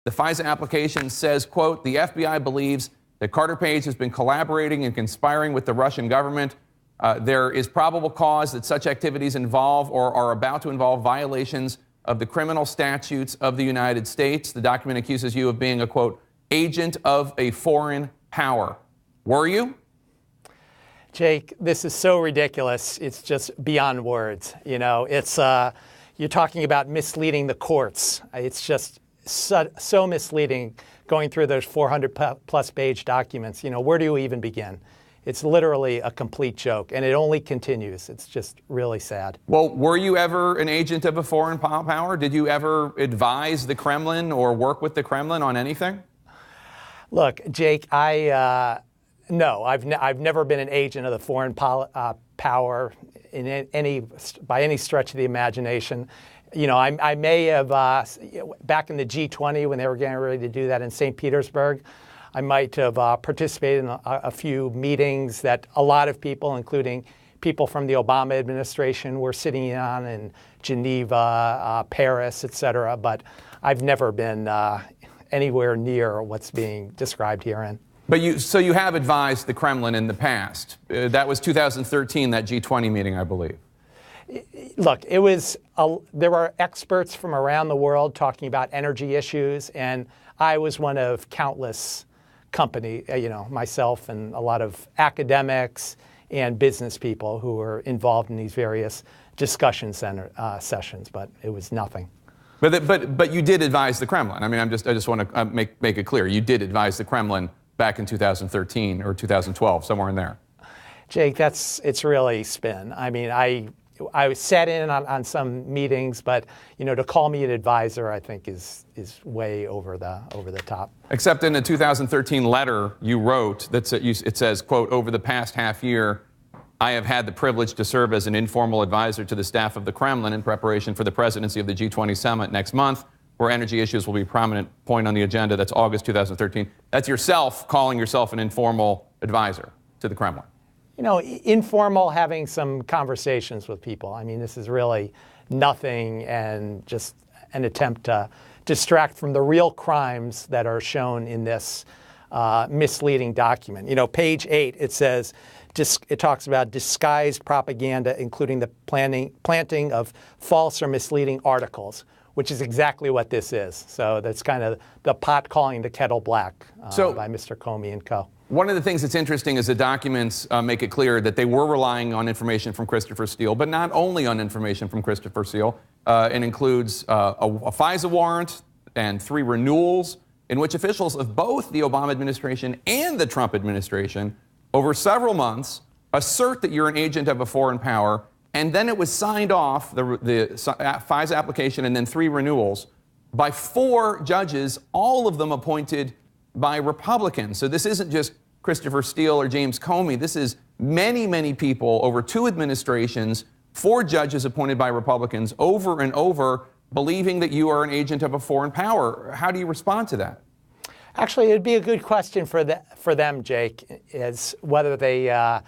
The FISA application says, quote, the FBI believes that Carter Page has been collaborating and conspiring with the Russian government. There is probable cause that such activities involve or are about to involve violations of the criminal statutes of the United States. The document accuses you of being a, quote, agent of a foreign power. Were you? Jake, this is so ridiculous. It's just beyond words. You know, it's you're talking about misleading the courts. It's just so misleading going through those 400 plus page documents. You know, where do you even begin? It's literally a complete joke, and it only continues. It's just really sad. Well, were you ever an agent of a foreign power? Did you ever advise the Kremlin or work with the Kremlin on anything? Look, Jake, no, I've never been an agent of the foreign power by any stretch of the imagination. You know, I may have, back in the G20 when they were getting ready to do that in St. Petersburg, I might have participated in a few meetings that a lot of people, including people from the Obama administration, were sitting in on in Geneva, Paris, et cetera. But I've never been anywhere near what's being described herein. But so you have advised the Kremlin in the past. That was 2013, that G20 meeting, I believe. Look, there were experts from around the world talking about energy issues, and I was one of countless myself and a lot of academics and business people who were involved in these various discussion sessions, but it was nothing. But you did advise the Kremlin. I mean, I just want to make it clear. You did advise the Kremlin back in 2013 or 2012, somewhere in there. Jake, it's really spin. I mean, I sat in on some meetings, but to call me an advisor, I think is way over the top. Except in a 2013 letter you wrote it says, quote, over the past half year, I have had the privilege to serve as an informal advisor to the staff of the Kremlin in preparation for the presidency of the G20 summit next month, where energy issues will be a prominent point on the agenda. That's August 2013. That's yourself calling yourself an informal advisor to the Kremlin. Informal, having some conversations with people. I mean, this is really nothing and just an attempt to distract from the real crimes that are shown in this misleading document. Page 8, it talks about disguised propaganda, including the planting of false or misleading articles, which is exactly what this is. So that's kind of the pot calling the kettle black by Mr. Comey and co. One of the things that's interesting is the documents make it clear that they were relying on information from Christopher Steele, but not only on information from Christopher Steele. It includes a FISA warrant and 3 renewals in which officials of both the Obama administration and the Trump administration over several months assert that you're an agent of a foreign power, and then it was signed off, the FISA application and then 3 renewals, by 4 judges, all of them appointed by Republicans. So this isn't just Christopher Steele or James Comey. This is many, many people over 2 administrations, 4 judges appointed by Republicans over and over, believing that you are an agent of a foreign power. How do you respond to that? Actually, it'd be a good question for them, Jake, is whether they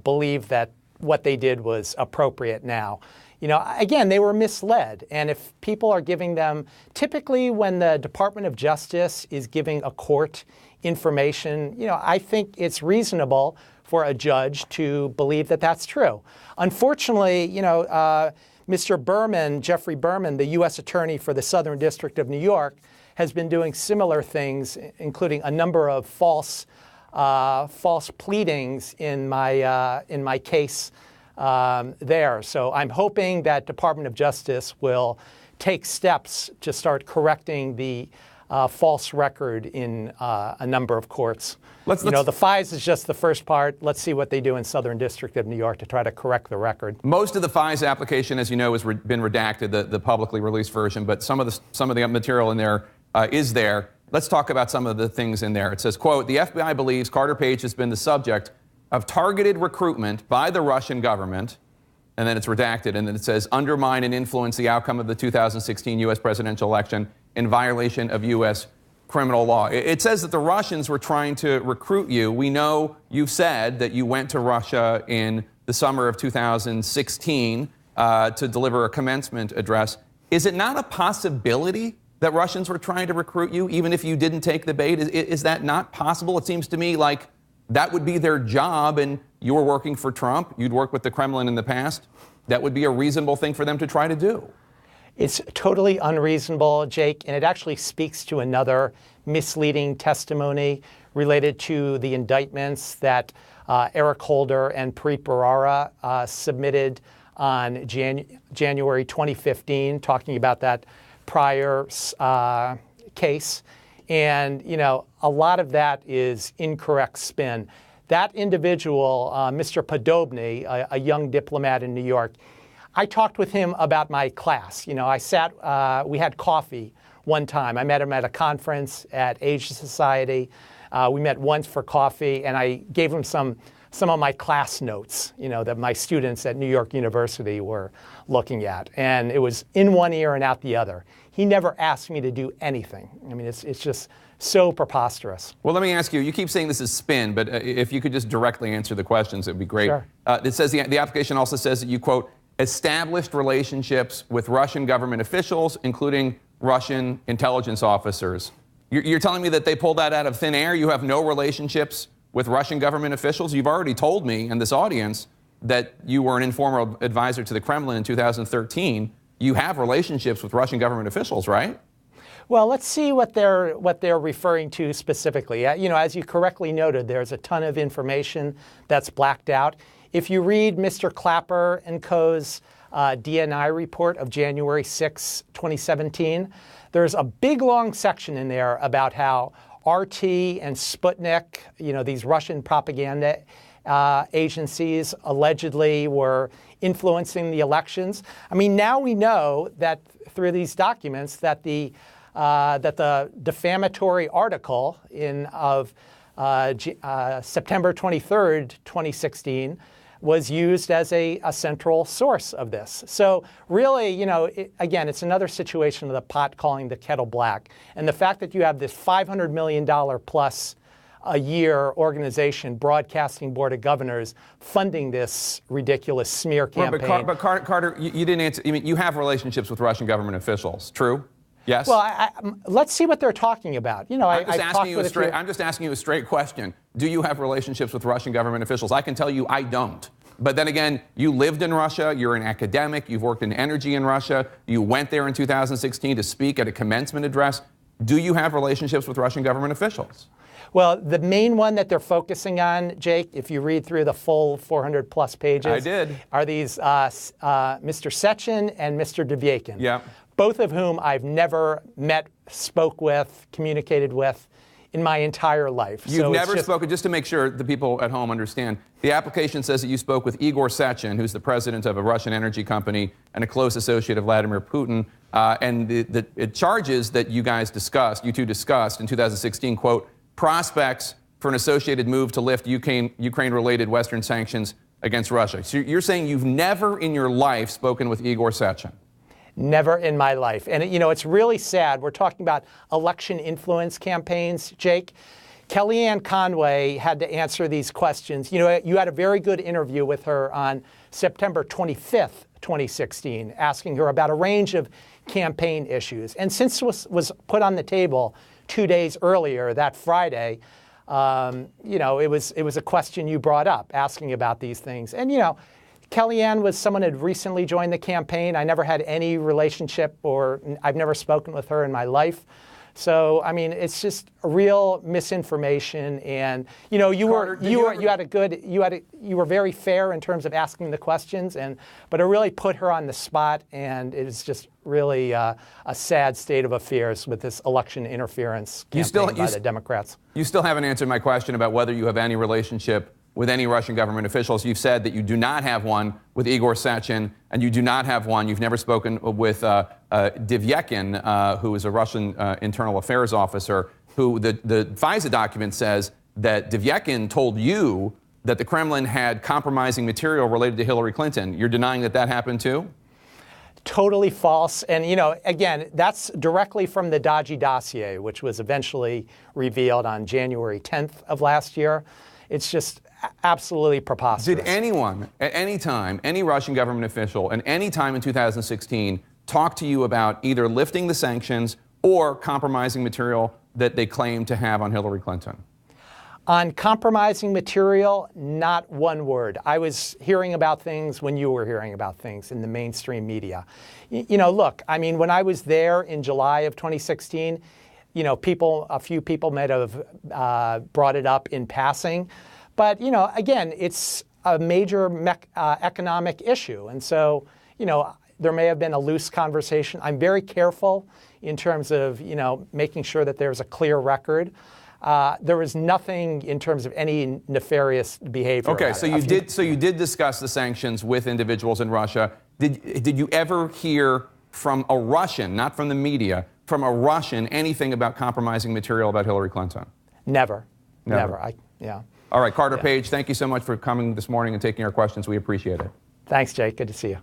believe that what they did was appropriate now. Again, they were misled. And if people are giving them, typically when the Department of Justice is giving a court information, I think it's reasonable for a judge to believe that that's true. Unfortunately, Mr. Berman, Jeffrey Berman, the U.S. Attorney for the Southern District of New York, has been doing similar things, including a number of false pleadings in my case there. So I'm hoping that Department of Justice will take steps to start correcting the false record in a number of courts. The FISA is just the first part. Let's see what they do in Southern District of New York to try to correct the record. Most of the FISA application, as you know, has been redacted, the publicly released version, but some of the material in there is there. Let's talk about some of the things in there. It says, quote, the FBI believes Carter Page has been the subject of targeted recruitment by the Russian government, and then it's redacted, and then it says, undermine and influence the outcome of the 2016 U.S. presidential election in violation of U.S. criminal law. It says that the Russians were trying to recruit you. We know you've said that you went to Russia in the summer of 2016 to deliver a commencement address. Is it not a possibility that Russians were trying to recruit you, even if you didn't take the bait? Is that not possible? It seems to me like that would be their job, and you were working for Trump. You'd worked with the Kremlin in the past. That would be a reasonable thing for them to try to do. It's totally unreasonable, Jake, and it actually speaks to another misleading testimony related to the indictments that Eric Holder and Preet Bharara submitted on January 2015, talking about that prior case. And, you know, a lot of that is incorrect spin. That individual, Mr. Podobny, a young diplomat in New York, I talked with him about my class. You know, we had coffee one time. I met him at a conference at Asia Society. We met once for coffee, and I gave him some of my class notes, you know, that my students at New York University were looking at. And it was in one ear and out the other. He never asked me to do anything. I mean, it's just so preposterous. Well, let me ask you, you keep saying this is spin, but if you could just directly answer the questions, it would be great. Sure. It says the application also says that you, quote, established relationships with Russian government officials, including Russian intelligence officers. You're telling me that they pulled that out of thin air? You have no relationships with Russian government officials? You've already told me and this audience that you were an informal advisor to the Kremlin in 2013. You have relationships with Russian government officials, right? Well, let's see what they're referring to specifically. You know, as you correctly noted, there's a ton of information that's blacked out. If you read Mr. Clapper and Co.'s DNI report of January 6, 2017, there's a big, long section in there about how RT and Sputnik, you know, these Russian propaganda agencies allegedly were influencing the elections. I mean, now we know that through these documents that the defamatory article of September 23rd, 2016, was used as a central source of this. So really, you know, again, it's another situation of the pot calling the kettle black. And the fact that you have this $500 million plus a year organization, Broadcasting Board of Governors, funding this ridiculous smear campaign. But Carter, you didn't answer. I mean, you have relationships with Russian government officials, true? Yes? Well, let's see what they're talking about. You know, I'm just asking you a straight question. Do you have relationships with Russian government officials? I can tell you I don't. But then again, you lived in Russia, you're an academic, you've worked in energy in Russia, you went there in 2016 to speak at a commencement address. Do you have relationships with Russian government officials? Well, the main one that they're focusing on, Jake, if you read through the full 400 plus pages, I did. Are these Mr. Sechin and Mr. Devyakin. Yeah. Both of whom I've never met, spoke with, communicated with in my entire life. You've never spoken, just to make sure the people at home understand, the application says that you spoke with Igor Sechin, who's the president of a Russian energy company and a close associate of Vladimir Putin, and it charges that you two discussed in 2016, quote, prospects for an associated move to lift Ukraine-related Western sanctions against Russia. So you're saying you've never in your life spoken with Igor Sechin? Never in my life. And, you know, it's really sad. We're talking about election influence campaigns, Jake. Kellyanne Conway had to answer these questions. You know, you had a very good interview with her on September 25th, 2016, asking her about a range of campaign issues. And since it was put on the table 2 days earlier, that Friday, you know, it was a question you brought up, asking about these things. And, you know, Kellyanne was someone who had recently joined the campaign. I never had any relationship, or I've never spoken with her in my life. So, I mean, it's just real misinformation. And, you know, you were very fair in terms of asking the questions, but it really put her on the spot. And it is just really a sad state of affairs with this election interference campaign by the Democrats. You still haven't answered my question about whether you have any relationship with any Russian government officials. You've said that you do not have one with Igor Sechin, and you do not have one. You've never spoken with Devyakin, who is a Russian internal affairs officer, who the FISA document says that Devyakin told you that the Kremlin had compromising material related to Hillary Clinton. You're denying that that happened too? Totally false. And, you know, again, that's directly from the Dodgy dossier, which was eventually revealed on January 10th of last year. It's just absolutely preposterous. Did anyone, at any time, any Russian government official, at any time in 2016, talk to you about either lifting the sanctions or compromising material that they claim to have on Hillary Clinton? On compromising material, not one word. I was hearing about things when you were hearing about things in the mainstream media. You know, look, I mean, when I was there in July of 2016, you know, a few people might have brought it up in passing. But, you know, again, it's a major economic issue. And so, you know, there may have been a loose conversation. I'm very careful in terms of, you know, making sure that there's a clear record. There was nothing in terms of any nefarious behavior. Okay, so you did discuss the sanctions with individuals in Russia. Did you ever hear from a Russian, not from the media, from a Russian, anything about compromising material about Hillary Clinton? Never. Yeah. All right, Carter Page, thank you so much for coming this morning and taking our questions. We appreciate it. Thanks, Jake. Good to see you.